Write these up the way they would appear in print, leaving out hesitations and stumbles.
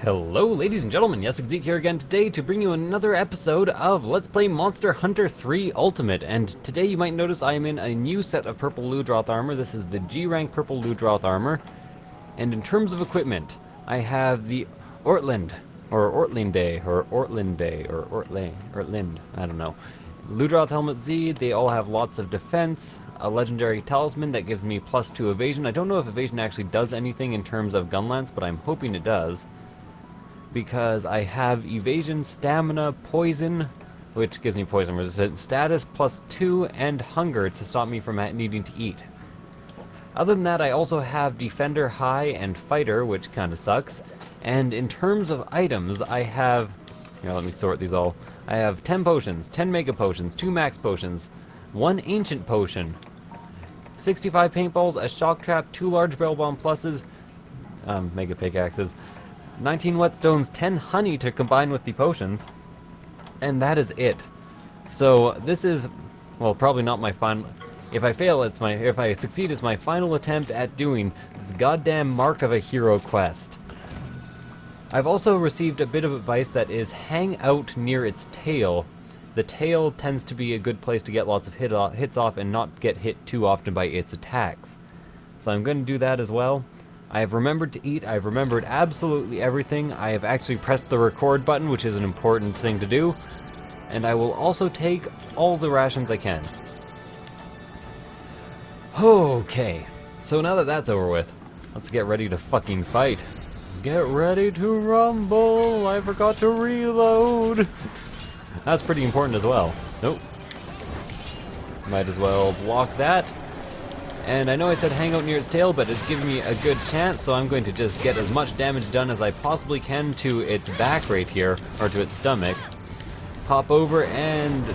Hello ladies and gentlemen, YesXZeke here again today to bring you another episode of Let's Play Monster Hunter 3 Ultimate. And today you might notice I am in a new set of purple Ludroth armor. This is the G-rank purple Ludroth armor. And in terms of equipment, I have the Ortlind, or Ortlinde, or Ortlinde, or Ortlind, I don't know. Ludroth Helmet Z, they all have lots of defense, a legendary talisman that gives me +2 evasion. I don't know if evasion actually does anything in terms of gun lance, but I'm hoping it does. Because I have evasion, stamina, poison, which gives me poison resistance, status +2, and hunger to stop me from needing to eat. Other than that, I also have defender, high, and fighter, which kinda sucks. And in terms of items, I have... Here, let me sort these all. I have 10 potions, 10 mega potions, 2 max potions, 1 ancient potion, 65 paintballs, a shock trap, 2 large barrel bomb pluses, mega pickaxes, 19 whetstones, 10 honey to combine with the potions, and that is it. So this is, well, probably not my final. If I fail, it's my. If I succeed, it's my final attempt at doing this goddamn Mark of a Hero quest. I've also received a bit of advice that is hang out near its tail. The tail tends to be a good place to get lots of hits off and not get hit too often by its attacks. So I'm going to do that as well. I have remembered to eat, I've remembered absolutely everything, I have actually pressed the record button, which is an important thing to do, and I will also take all the rations I can. Okay, so now that that's over with, let's get ready to fucking fight. Get ready to rumble, I forgot to reload. That's pretty important as well. Nope. Might as well block that. And I know I said hang out near its tail, but it's giving me a good chance, so I'm going to just get as much damage done as I possibly can to its back right here, or to its stomach. Hop over and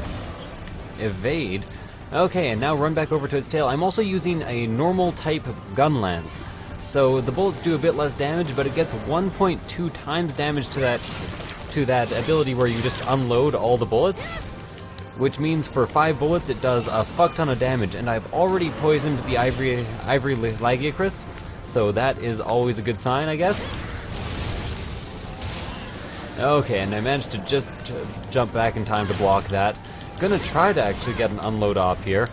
evade. Okay, and now run back over to its tail. I'm also using a normal type gun lance. So the bullets do a bit less damage, but it gets 1.2 times damage to that ability where you just unload all the bullets. Which means for 5 bullets it does a fuck ton of damage, and I've already poisoned the Ivory Lagiacrus, so that is always a good sign, I guess. Okay, and I managed to just jump back in time to block that. Gonna try to actually get an unload off here.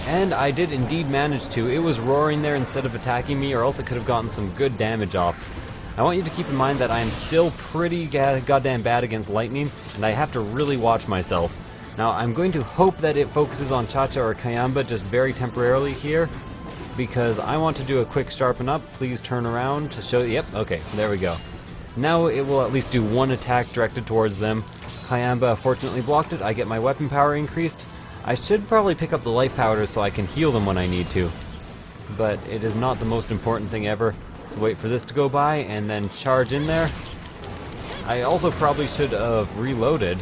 And I did indeed manage to. It was roaring there instead of attacking me, or else it could have gotten some good damage off. I want you to keep in mind that I am still pretty goddamn bad against lightning, and I have to really watch myself. Now, I'm going to hope that it focuses on Cha-Cha or Kayamba just very temporarily here, because I want to do a quick sharpen up. Please turn around to show... Yep, okay, there we go. Now it will at least do one attack directed towards them. Kayamba fortunately blocked it. I get my weapon power increased. I should probably pick up the life powders so I can heal them when I need to, but it is not the most important thing ever. So wait for this to go by and then charge in there. I also probably should have reloaded.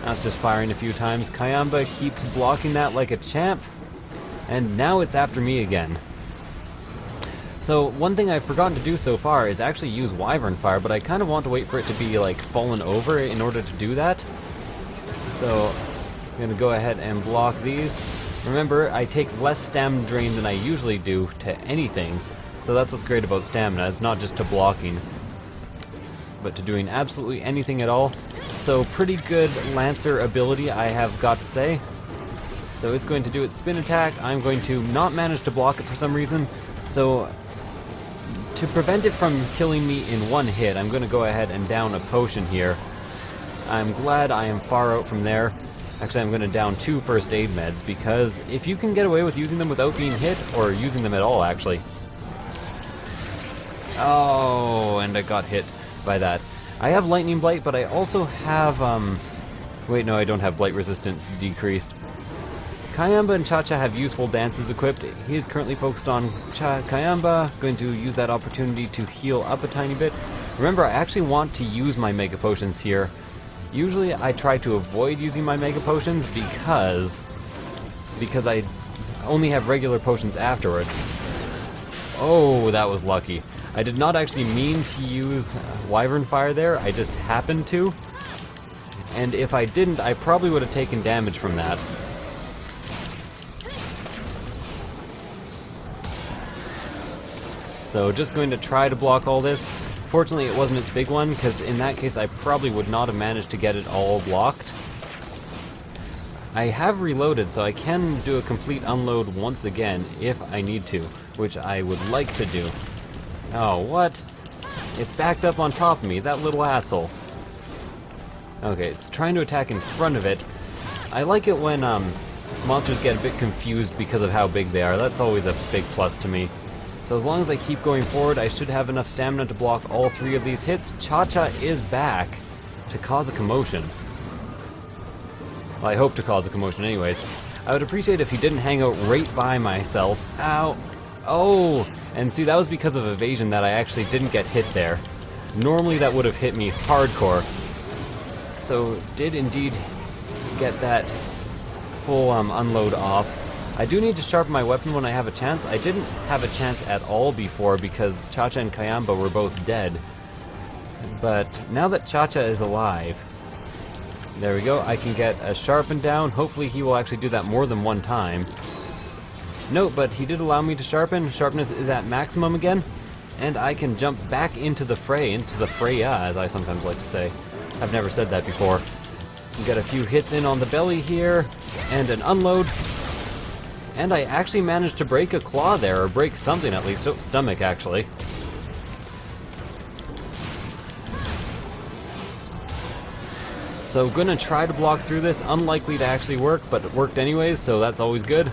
That's just firing a few times. Kayamba keeps blocking that like a champ. And now it's after me again. So one thing I've forgotten to do so far is actually use Wyvern Fire, but I kind of want to wait for it to be like fallen over in order to do that. So I'm going to go ahead and block these. Remember, I take less stamina drain than I usually do to anything. So that's what's great about stamina. It's not just to blocking, but to doing absolutely anything at all. So pretty good Lancer ability, I have got to say. So it's going to do its spin attack. I'm going to not manage to block it for some reason. So to prevent it from killing me in one hit, I'm going to go ahead and down a potion here. I'm glad I am far out from there. Actually, I'm going to down 2 first aid meds, because if you can get away with using them without being hit, or using them at all actually. Oh, and I got hit by that. I have Lightning Blight, but I also have, wait, no, I don't have Blight Resistance decreased. Kayamba and Cha-Cha have useful dances equipped. He is currently focused on Kayamba, going to use that opportunity to heal up a tiny bit. Remember, I actually want to use my Mega Potions here. Usually I try to avoid using my Mega Potions because I only have regular potions afterwards. Oh, that was lucky. I did not actually mean to use Wyvern Fire there, I just happened to. And if I didn't, I probably would have taken damage from that. So just going to try to block all this. Fortunately, it wasn't its big one, because in that case I probably would not have managed to get it all blocked. I have reloaded, so I can do a complete unload once again if I need to, which I would like to do. Oh, what? It backed up on top of me, that little asshole. Okay, it's trying to attack in front of it. I like it when monsters get a bit confused because of how big they are. That's always a big plus to me. So as long as I keep going forward, I should have enough stamina to block all 3 of these hits. Cha-Cha is back to cause a commotion. Well, I hope to cause a commotion anyways. I would appreciate if he didn't hang out right by myself. Ow! Oh! And see, that was because of evasion that I actually didn't get hit there. Normally that would have hit me hardcore. So, did indeed get that full unload off. I do need to sharpen my weapon when I have a chance. I didn't have a chance at all before because Cha-Cha and Kayamba were both dead. But now that Cha-Cha is alive, there we go, I can get a sharpen down. Hopefully he will actually do that more than one time. No, but he did allow me to sharpen. Sharpness is at maximum again. And I can jump back into the fray, as I sometimes like to say. I've never said that before. Get a few hits in on the belly here, and an unload. And I actually managed to break a claw there, or break something at least. Oh, stomach, actually. So gonna try to block through this. Unlikely to actually work, but it worked anyways, so that's always good.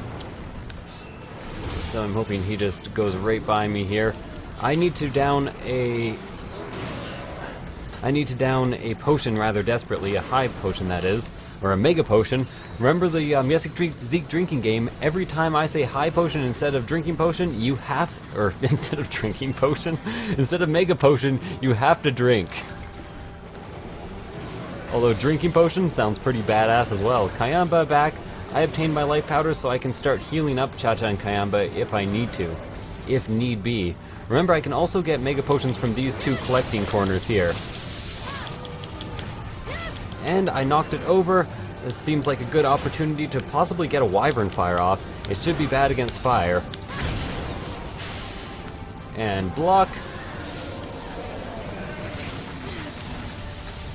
So I'm hoping he just goes right by me here. I need to down a potion rather desperately, a high potion that is, or a mega potion. Remember the Zeke drinking game, every time I say high potion instead of drinking potion, you have, or instead of drinking potion, instead of mega potion, you have to drink. Although drinking potion sounds pretty badass as well. Kayamba back. I obtained my life powder so I can start healing up Cha-Cha and Kayamba if I need to, if need be. Remember, I can also get mega potions from these 2 collecting corners here. And I knocked it over. This seems like a good opportunity to possibly get a Wyvern Fire off. It should be bad against fire. And block.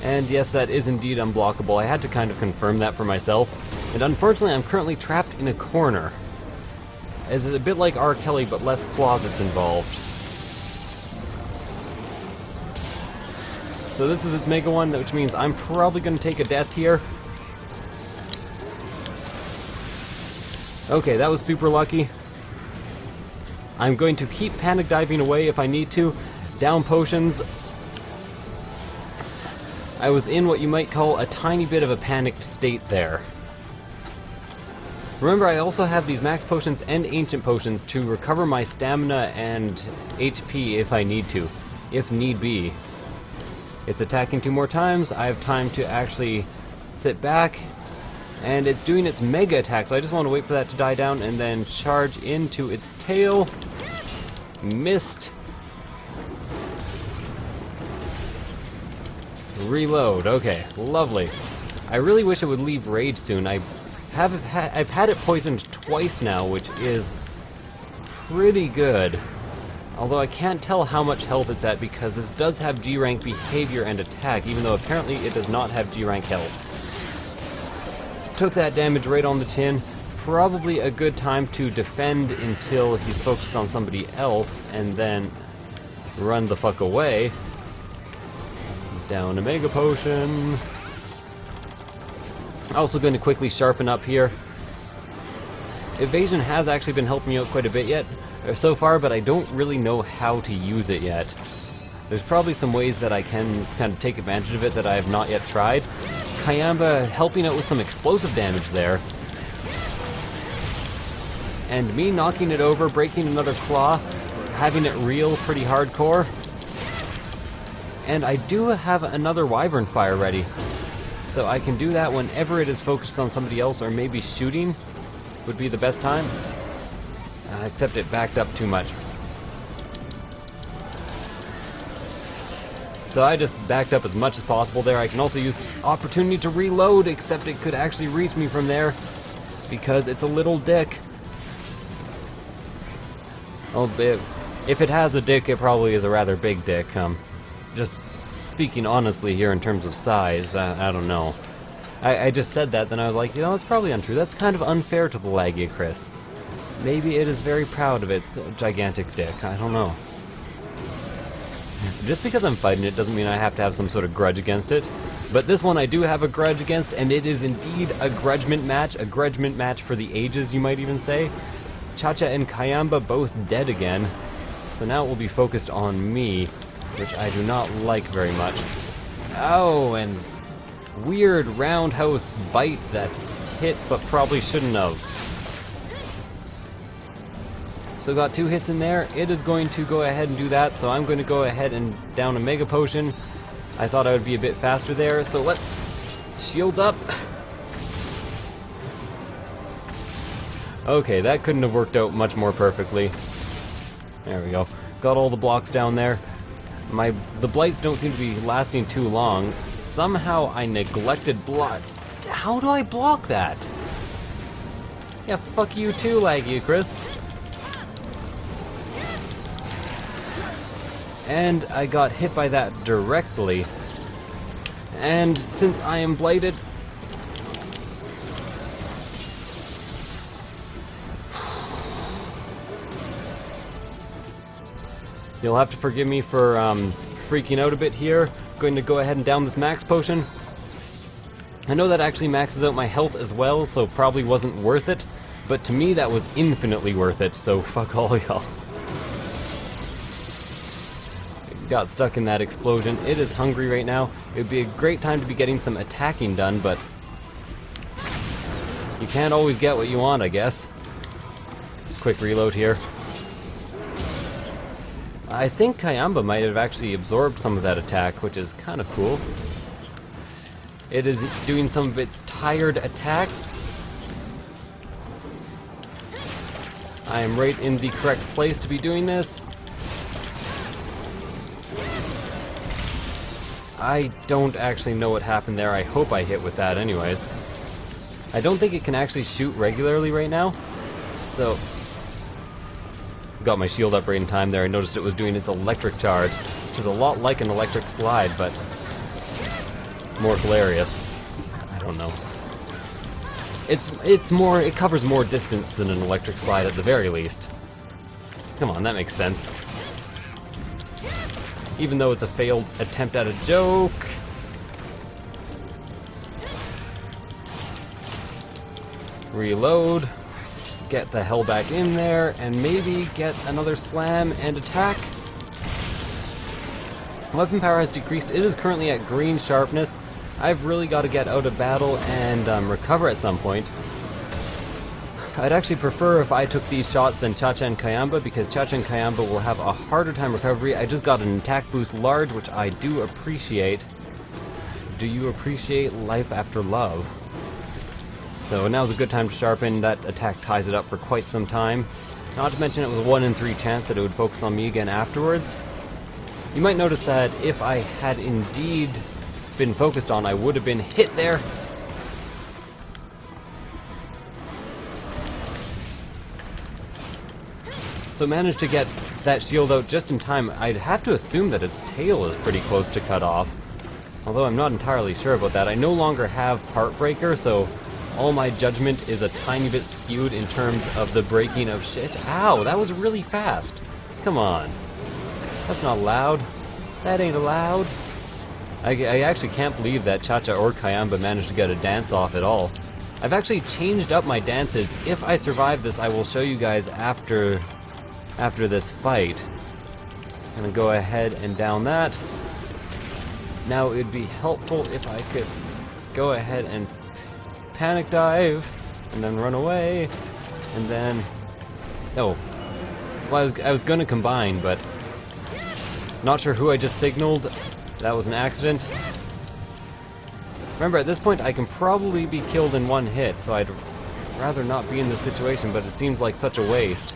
And yes, that is indeed unblockable. I had to kind of confirm that for myself. And unfortunately, I'm currently trapped in a corner. It's a bit like R. Kelly, but less closets involved. So this is its Mega one, which means I'm probably going to take a death here. Okay, that was super lucky. I'm going to keep panic diving away if I need to. Down potions. I was in what you might call a tiny bit of a panicked state there. Remember, I also have these max potions and ancient potions to recover my stamina and HP if I need to, if need be. It's attacking 2 more times. I have time to actually sit back, and it's doing its mega attack, so I just want to wait for that to die down and then charge into its tail. Missed. Reload. Okay, lovely. I really wish it would leave rage soon. I've had it poisoned twice now, which is pretty good. Although I can't tell how much health it's at because this does have G-rank behavior and attack, even though apparently it does not have G-rank health. Took that damage right on the tin. Probably a good time to defend until he's focused on somebody else, and then run the fuck away. Down a Mega Potion. Also going to quickly sharpen up here. Evasion has actually been helping me out quite a bit so far, but I don't really know how to use it yet. There's probably some ways that I can kind of take advantage of it that I have not yet tried. Kayamba helping out with some explosive damage there. And me knocking it over, breaking another claw, having it reel pretty hardcore. And I do have another Wyvern Fire ready. So I can do that whenever it is focused on somebody else, or maybe shooting would be the best time. Except it backed up too much. So I just backed up as much as possible there. I can also use this opportunity to reload, except it could actually reach me from there because it's a little dick. Oh, if it has a dick, it probably is a rather big dick. just speaking honestly here in terms of size, I don't know. I just said that, then I was like, you know, it's probably untrue. That's kind of unfair to the Lagiacris. Maybe it is very proud of its gigantic dick. I don't know. Just because I'm fighting it doesn't mean I have to have some sort of grudge against it. But this one I do have a grudge against, and it is indeed a grudgement match for the ages, you might even say. Cha-Cha and Kayamba both dead again. So now it will be focused on me, which I do not like very much. Oh, and weird roundhouse bite that hit but probably shouldn't have. So got 2 hits in there. It is going to go ahead and do that, so I'm going to go ahead and down a Mega Potion. I thought I would be a bit faster there, so let's shield up. Okay, that couldn't have worked out much more perfectly. There we go. Got all the blocks down there. The blights don't seem to be lasting too long. Somehow I neglected block. How do I block that? Yeah, fuck you too, Lagiacris. And I got hit by that directly. And since I am blighted, you'll have to forgive me for freaking out a bit here. Going to go ahead and down this max potion. I know that actually maxes out my health as well, so probably wasn't worth it. But to me that was infinitely worth it, so fuck all y'all. Got stuck in that explosion. It is hungry right now. It would be a great time to be getting some attacking done, but you can't always get what you want, I guess. Quick reload here. I think Kayamba might have actually absorbed some of that attack, which is kind of cool. It is doing some of its tired attacks. I am right in the correct place to be doing this. I don't actually know what happened there. I hope I hit with that anyways. I don't think it can actually shoot regularly right now. So, got my shield up right in time there. I noticed it was doing its electric charge, which is a lot like an electric slide, but more hilarious. I don't know. It covers more distance than an electric slide at the very least. Come on, that makes sense. Even though it's a failed attempt at a joke. Reload. Get the hell back in there, and maybe get another slam and attack. Weapon power has decreased. It is currently at green sharpness. I've really got to get out of battle and recover at some point. I'd actually prefer if I took these shots than Cha-Cha and Kayamba, because Cha-Cha and Kayamba will have a harder time recovery. I just got an attack boost large, which I do appreciate. Do you appreciate life after love? So now's a good time to sharpen. That attack ties it up for quite some time. Not to mention it was a 1 in 3 chance that it would focus on me again afterwards. You might notice that if I had indeed been focused on, I would have been hit there. So managed to get that shield out just in time. I'd have to assume that its tail is pretty close to cut off. Although I'm not entirely sure about that. I no longer have Heartbreaker, so all my judgment is a tiny bit skewed in terms of the breaking of shit. Ow, that was really fast. Come on. That's not loud. That ain't allowed. I actually can't believe that Cha-Cha or Kayamba managed to get a dance off at all. I've actually changed up my dances. If I survive this, I will show you guys after this fight. I'm gonna go ahead and down that. Now it would be helpful if I could go ahead and panic dive, and then run away, and then... Oh. Well, I was gonna combine, but... Not sure who I just signaled. That was an accident. Remember, at this point I can probably be killed in one hit, so I'd rather not be in this situation, but it seems like such a waste.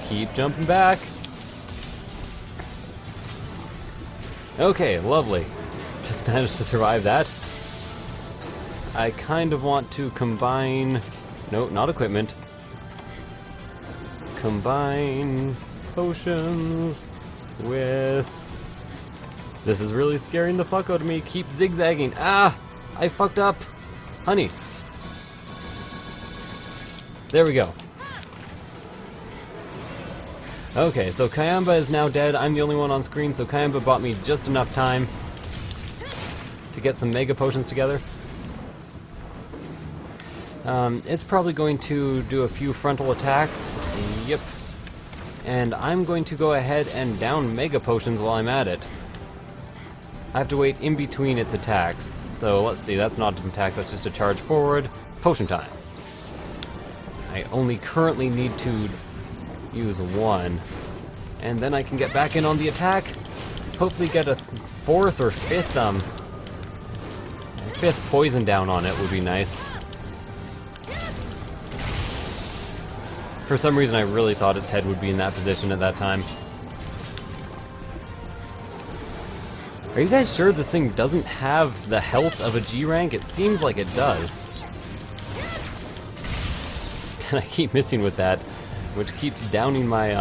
Keep jumping back. Okay, lovely. Just managed to survive that. I kind of want to combine... No, not equipment. Combine potions with... This is really scaring the fuck out of me. Keep zigzagging. Ah! I fucked up. Honey. There we go. Okay, so Kayamba is now dead. I'm the only one on screen, so Kayamba bought me just enough time to get some mega potions together. It's probably going to do a few frontal attacks. Yep. And I'm going to go ahead and down mega potions while I'm at it. I have to wait in between its attacks. So let's see, that's not an attack, that's just a charge forward. Potion time. I only currently need to use one. And then I can get back in on the attack. Hopefully get a fourth or fifth poison down on it would be nice. For some reason I really thought its head would be in that position at that time. Are you guys sure this thing doesn't have the health of a G rank? It seems like it does. And I keep missing with that, which keeps downing my,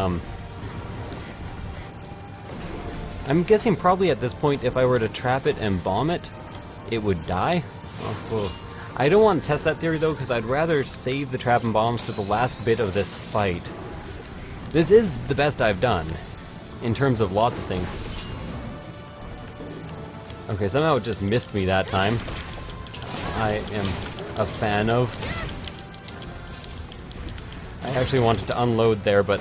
I'm guessing probably at this point if I were to trap it and bomb it, it would die. Also, I don't want to test that theory though, because I'd rather save the trap and bombs for the last bit of this fight. This is the best I've done, in terms of lots of things. Okay, somehow it just missed me that time. I am a fan of. I actually wanted to unload there, but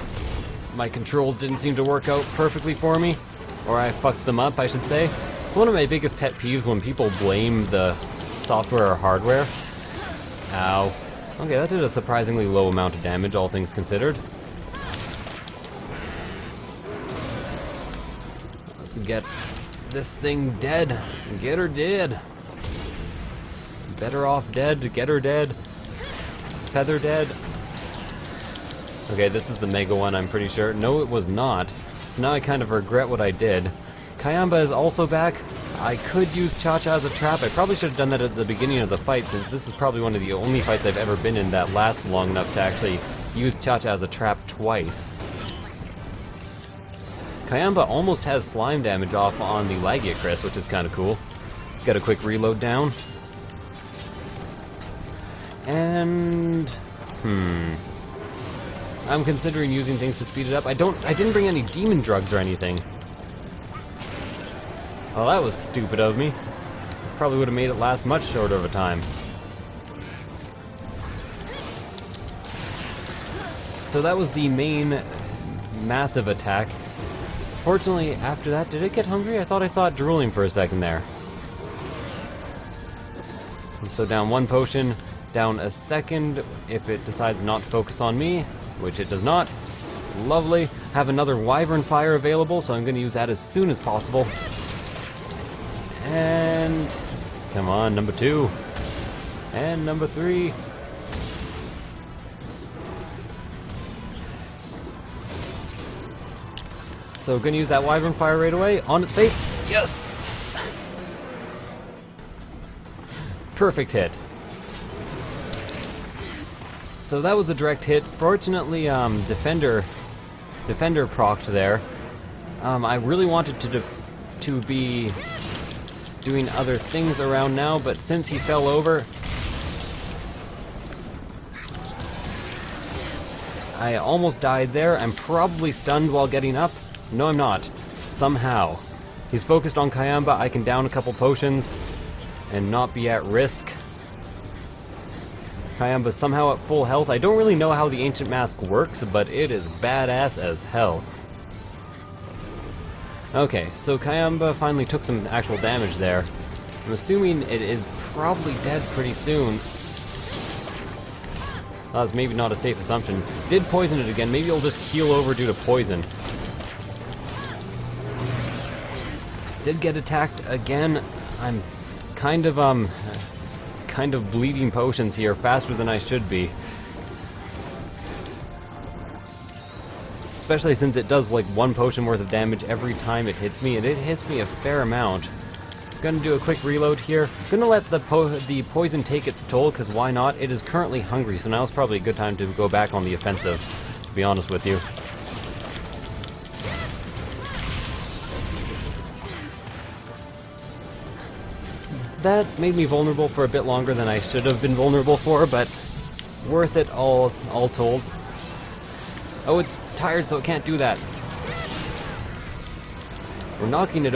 my controls didn't seem to work out perfectly for me. Or I fucked them up, I should say. It's one of my biggest pet peeves when people blame the software or hardware. Ow. Okay, that did a surprisingly low amount of damage, all things considered. Let's get this thing dead. Get her dead. Better off dead, get her dead. Feather dead. Okay, this is the mega one, I'm pretty sure. No, it was not. So now I kind of regret what I did. Kayamba is also back. I could use Cha-Cha as a trap. I probably should have done that at the beginning of the fight, since this is probably one of the only fights I've ever been in that lasts long enough to actually use Cha-Cha as a trap twice. Kayamba almost has slime damage off on the Lagiacrys, which is kind of cool. Got a quick reload down. And... I'm considering using things to speed it up. I didn't bring any demon drugs or anything. Well, that was stupid of me. Probably would have made it last much shorter of a time. So that was the main massive attack. Fortunately, after that, did it get hungry? I thought I saw it drooling for a second there. And so down one potion, down a second if it decides not to focus on me, which it does not. Lovely. Have another Wyvern Fire available, so I'm going to use that as soon as possible. And... come on, number 2. And number 3. So gonna use that Wyvern Fire right away. On its face. Yes! Perfect hit. So that was a direct hit. Fortunately, Defender procced there. I really wanted to be doing other things around now, but since he fell over, I almost died there. I'm probably stunned while getting up. No, I'm not. Somehow. He's focused on Kayamba. I can down a couple potions and not be at risk. Kayamba's somehow at full health. I don't really know how the Ancient Mask works, but it is badass as hell. Okay, so Kayamba finally took some actual damage there. I'm assuming it is probably dead pretty soon. That was maybe not a safe assumption. Did poison it again. Maybe it'll just keel over due to poison. Did get attacked again. I'm kind of bleeding potions here faster than I should be. Especially since it does like 1 potion worth of damage every time it hits me, and it hits me a fair amount. Gonna do a quick reload here. Gonna let the poison take its toll, because why not? It is currently hungry, so now's probably a good time to go back on the offensive, to be honest with you. that made me vulnerable for a bit longer than I should have been vulnerable for, but worth it all told. Oh, it's tired, so it can't do that. We're knocking it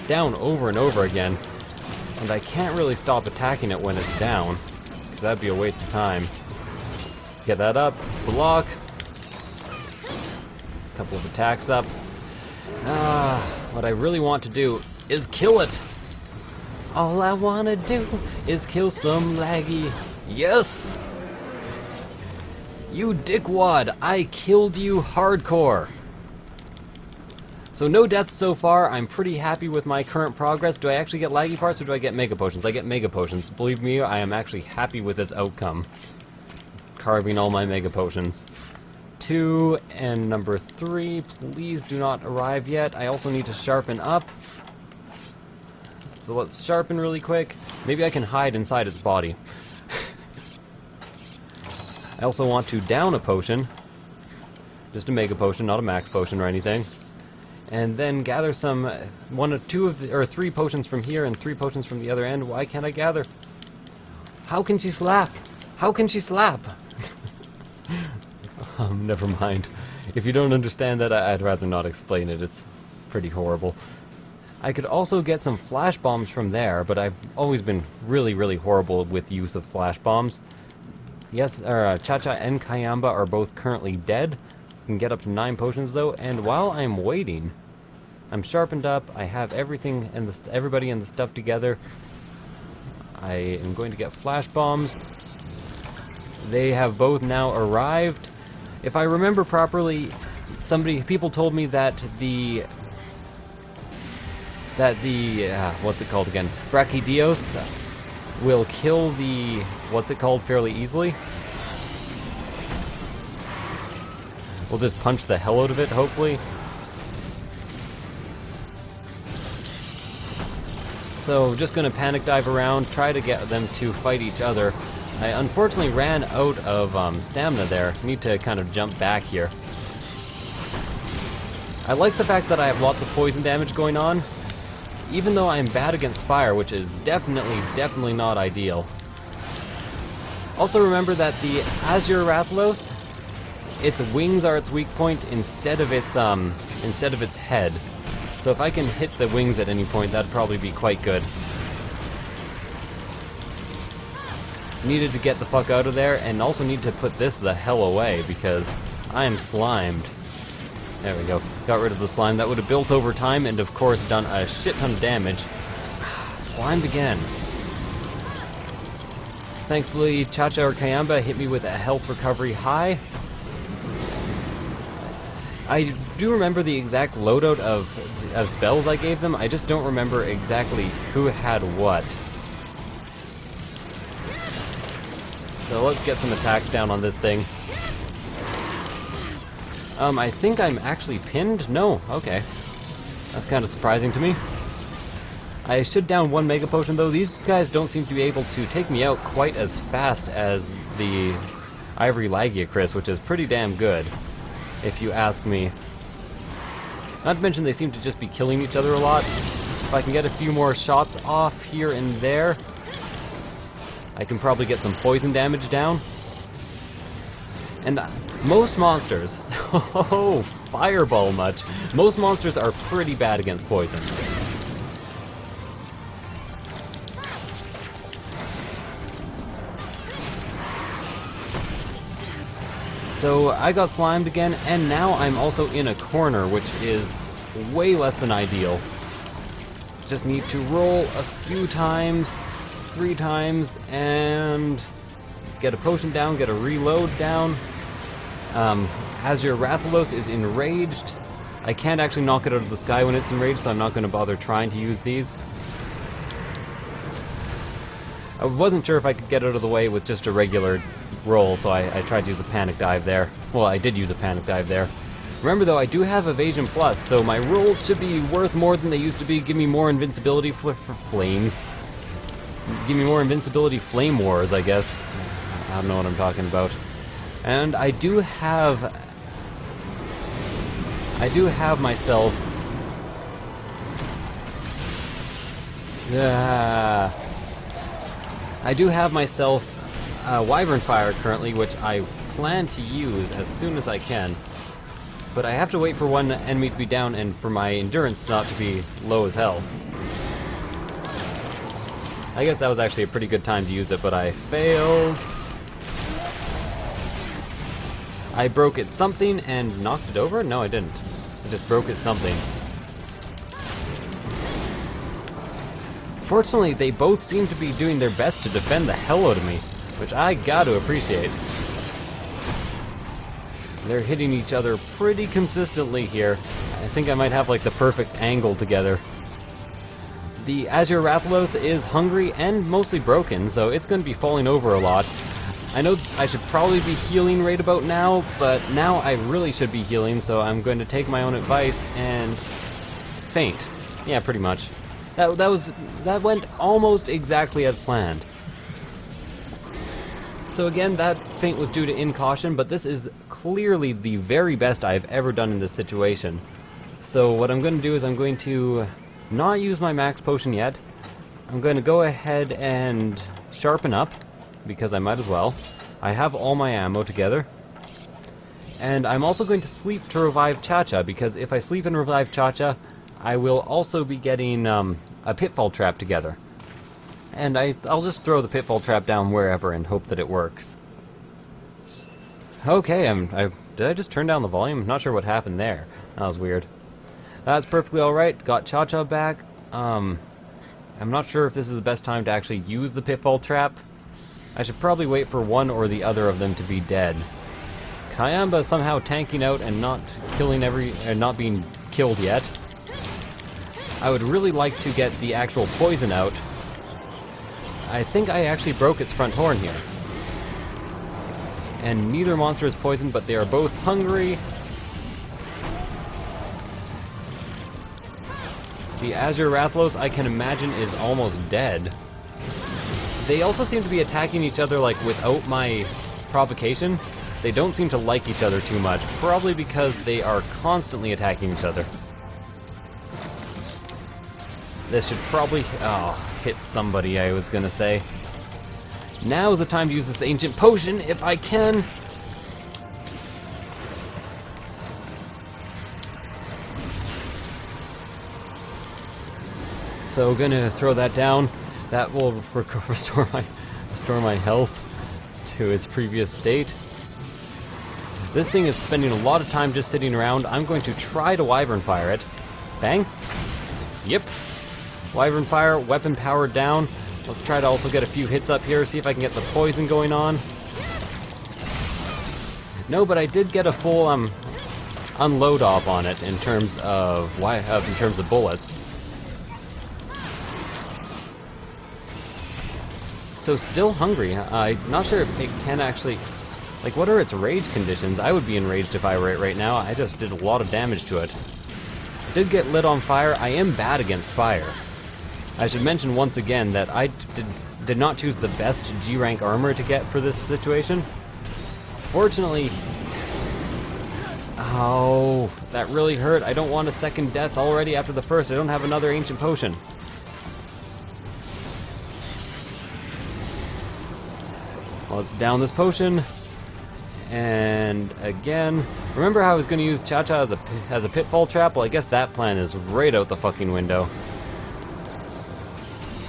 down over and over again, and I can't really stop attacking it when it's down, because that'd be a waste of time. Get that up, block. A couple of attacks up. What I really want to do is kill it. All I wanna do is kill some laggy. Yes! You dickwad, I killed you hardcore. So no deaths so far. I'm pretty happy with my current progress. Do I actually get laggy parts or do I get mega potions? I get mega potions. Believe me, I am actually happy with this outcome. Carving all my mega potions. 2 and number 3, please do not arrive yet. I also need to sharpen up. So let's sharpen really quick. Maybe I can hide inside its body. I also want to down a potion. Just a mega potion, not a max potion or anything. And then gather some, 3 potions from here and 3 potions from the other end. Why can't I gather? How can she slap? How can she slap? Never mind. If you don't understand that, I'd rather not explain it. It's pretty horrible. I could also get some flash bombs from there, but I've always been really, really horrible with use of flash bombs. Yes, Cha-Cha and Kayamba are both currently dead. Can get up to 9 potions though, and while I'm waiting, I'm sharpened up. I have everything and everybody and the stuff together. I am going to get flash bombs. They have both now arrived. If I remember properly, people told me that the what's it called again? Brachydios will kill the fairly easily. We'll just punch the hell out of it, hopefully. So, just gonna panic dive around, try to get them to fight each other. I unfortunately ran out of stamina there. Need to kind of jump back here. I like the fact that I have lots of poison damage going on, even though I'm bad against fire, which is definitely not ideal. Also remember that the Azure Rathalos, its wings are its weak point instead of its head. So if I can hit the wings at any point, that'd probably be quite good. Needed to get the fuck out of there, and also need to put this the hell away because I am slimed. There we go. Got rid of the slime. That would have built over time and of course done a shit ton of damage. Slimed again. Thankfully, Cha-Cha or Kayamba hit me with a health recovery high. I do remember the exact loadout of spells I gave them. I just don't remember exactly who had what. So let's get some attacks down on this thing. I think I'm actually pinned? No, okay. That's kind of surprising to me. I should down 1 mega potion though. These guys don't seem to be able to take me out quite as fast as the Ivory Lagiacris, which is pretty damn good, if you ask me. Not to mention they seem to just be killing each other a lot. If I can get a few more shots off here and there, I can probably get some poison damage down. And most monsters, oh, fireball much. Most monsters are pretty bad against poison. So I got slimed again, and now I'm also in a corner, which is way less than ideal. Just need to roll a few times, 3 times, and get a potion down, get a reload down. Azure Rathalos is enraged. I can't actually knock it out of the sky when it's enraged, so I'm not going to bother trying to use these. I wasn't sure if I could get out of the way with just a regular roll, so I tried to use a panic dive there. Well, I did use a panic dive there. Remember though, I do have Evasion Plus, so my rolls should be worth more than they used to be. Give me more invincibility for flames. Give me more invincibility flame wars, I guess. I don't know what I'm talking about. And I do have myself... I do have myself Wyvern Fire currently, which I plan to use as soon as I can. But I have to wait for one enemy to be down and for my endurance not to be low as hell. I guess that was actually a pretty good time to use it, but I failed. I broke it something and knocked it over? No, I didn't. I just broke it something. Fortunately, they both seem to be doing their best to defend the hell out of me, which I gotta appreciate. They're hitting each other pretty consistently here. I think I might have like the perfect angle together. The Azure Rathalos is hungry and mostly broken, so it's going to be falling over a lot. I know I should probably be healing right about now, but now I really should be healing, so I'm going to take my own advice and faint. Yeah, pretty much. That went almost exactly as planned. So again, that feint was due to incaution, but this is clearly the very best I've ever done in this situation. So what I'm going to do is I'm going to not use my max potion yet. I'm going to go ahead and sharpen up, because I might as well. I have all my ammo together. And I'm also going to sleep to revive Cha-Cha, because if I sleep and revive Cha-Cha, I will also be getting a pitfall trap together. And I'll just throw the pitfall trap down wherever and hope that it works. Okay, did I just turn down the volume? I'm not sure what happened there. That was weird. That's perfectly alright. Got Cha-Cha back. I'm not sure if this is the best time to actually use the pitfall trap. I should probably wait for one or the other of them to be dead. Kayamba somehow tanking out and not killing not being killed yet. I would really like to get the actual poison out. I think I actually broke its front horn here. And neither monster is poisoned, but they are both hungry. The Azure Rathalos, I can imagine, is almost dead. They also seem to be attacking each other, like, without my provocation. They don't seem to like each other too much, probably because they are constantly attacking each other. This should probably... hit somebody, I was gonna say. Now is the time to use this ancient potion, if I can. So gonna throw that down. That will restore my health to its previous state. This thing is spending a lot of time just sitting around. I'm going to try to Wyvern Fire it. Bang. Yep. Wyvern Fire, weapon powered down. Let's try to also get a few hits up here, see if I can get the poison going on. No, but I did get a full unload off on it in terms of bullets. So still hungry. I'm not sure if it can actually... Like, what are its rage conditions? I would be enraged if I were it right now. I just did a lot of damage to it. I did get lit on fire. I am bad against fire. I should mention once again that I did not choose the best G-rank armor to get for this situation. Fortunately... Oh, that really hurt. I don't want a second death already after the first. I don't have another ancient potion. Let's down this potion. And again, remember how I was going to use Cha-Cha as a pitfall trap? Well, I guess that plan is right out the fucking window.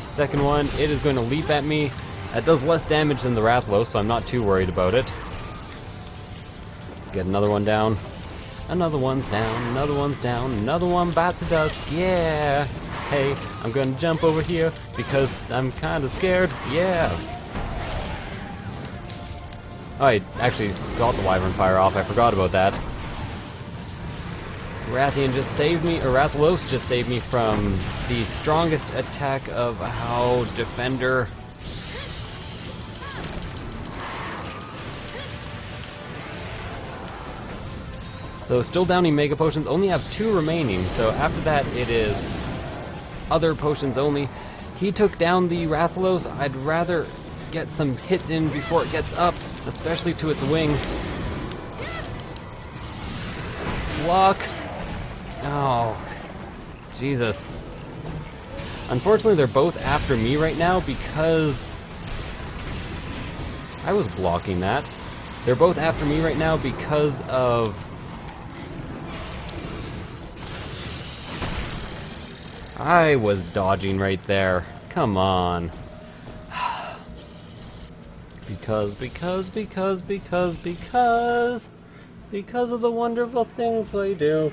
Second one, it is going to leap at me. That does less damage than the Rathalos, so I'm not too worried about it. Get another one down. Another one's down, another one's down, another one bites the dust. Yeah! Hey, I'm going to jump over here because I'm kind of scared. Yeah! Oh, I actually got the Wyvern Fire off. I forgot about that. Rathian just saved me, or Rathalos just saved me from the strongest attack of Defender. So still downing Mega Potions, only have 2 remaining, so after that it is other potions only. He took down the Rathalos. I'd rather get some hits in before it gets up, especially to its wing. Block. Oh, Jesus. Unfortunately, they're both after me right now because I was blocking that. They're both after me right now because of... I was dodging right there. Come on. Because of the wonderful things I do.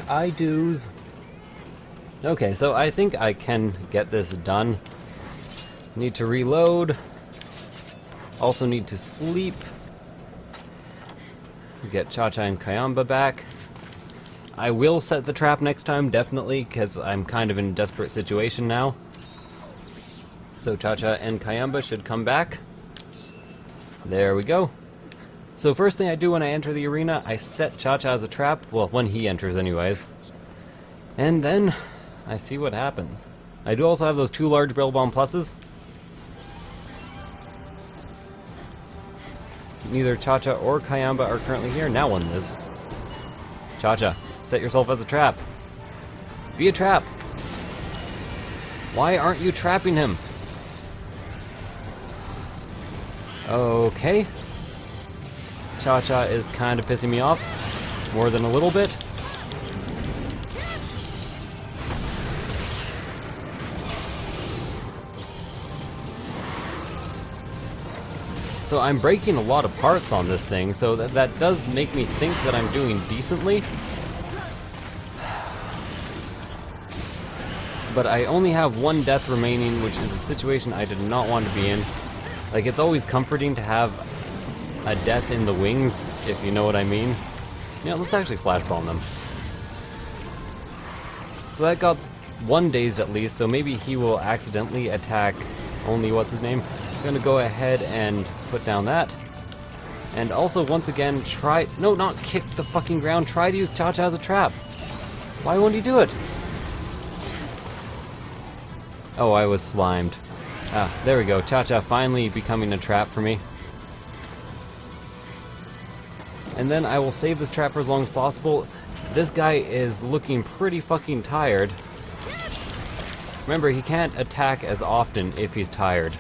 I do's. Okay, so I think I can get this done. Need to reload. Also need to sleep. Get Cha-Cha and Kayamba back. I will set the trap next time, definitely, because I'm kind of in a desperate situation now. So Cha-Cha and Kayamba should come back. There we go. So first thing I do when I enter the arena, I set Cha-Cha as a trap. Well, when he enters anyways. And then I see what happens. I do also have those 2 large Barrel Bomb pluses. Neither Cha-Cha or Kayamba are currently here. Now one is. Cha-Cha, set yourself as a trap. Be a trap. Why aren't you trapping him? Okay. Cha-Cha is kind of pissing me off. More than a little bit. So I'm breaking a lot of parts on this thing, so that does make me think that I'm doing decently. But I only have 1 death remaining, which is a situation I did not want to be in. Like, it's always comforting to have a death in the wings, if you know what I mean. Yeah, let's actually flash bomb them. So that got 1 dazed at least, so maybe he will accidentally attack only what's his name. I'm gonna go ahead and put down that. And also, once again, try... No, not kick the fucking ground. Try to use Cha-Cha as a trap. Why won't he do it? Oh, I was slimed. Ah, there we go. Cha-Cha finally becoming a trap for me. And then I will save this trap for as long as possible. This guy is looking pretty fucking tired. Remember, he can't attack as often if he's tired.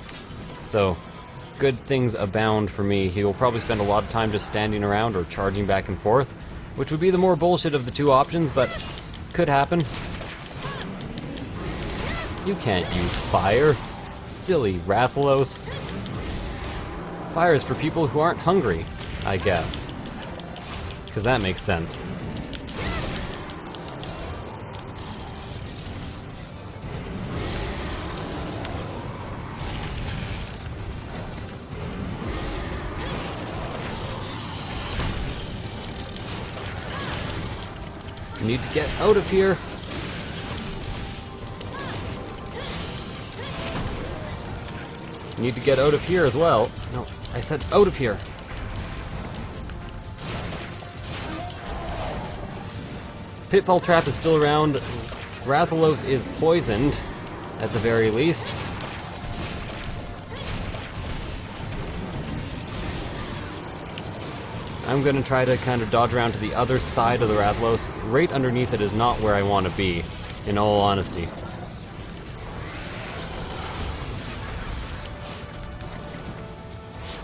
So, good things abound for me. He will probably spend a lot of time just standing around or charging back and forth, which would be the more bullshit of the 2 options, but could happen. You can't use fire. Silly Rathalos. Fire is for people who aren't hungry, I guess. Because that makes sense. I need to get out of here. Need to get out of here as well. No, I said out of here. Pitfall Trap is still around. Rathalos is poisoned, at the very least. I'm gonna try to kind of dodge around to the other side of the Rathalos. Right underneath it is not where I want to be, in all honesty.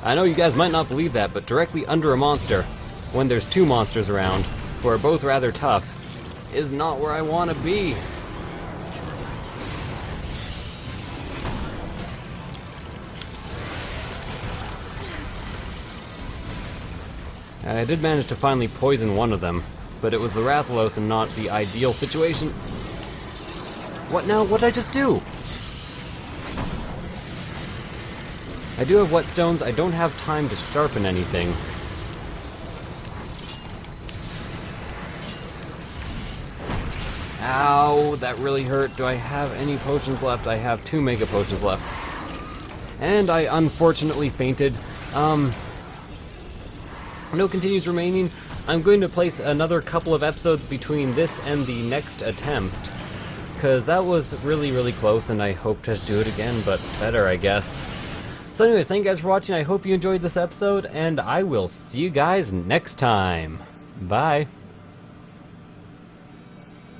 I know you guys might not believe that, but directly under a monster, when there's 2 monsters around, who are both rather tough, is not where I want to be. I did manage to finally poison one of them, but it was the Rathalos and not the ideal situation. What now? What did I just do? I do have whetstones. I don't have time to sharpen anything. Ow, that really hurt. Do I have any potions left? I have 2 mega potions left. And I unfortunately fainted. No continues remaining. I'm going to place another couple of episodes between this and the next attempt, because that was really, really close, and I hope to do it again, but better, I guess. So anyways, thank you guys for watching. I hope you enjoyed this episode, and I will see you guys next time. Bye.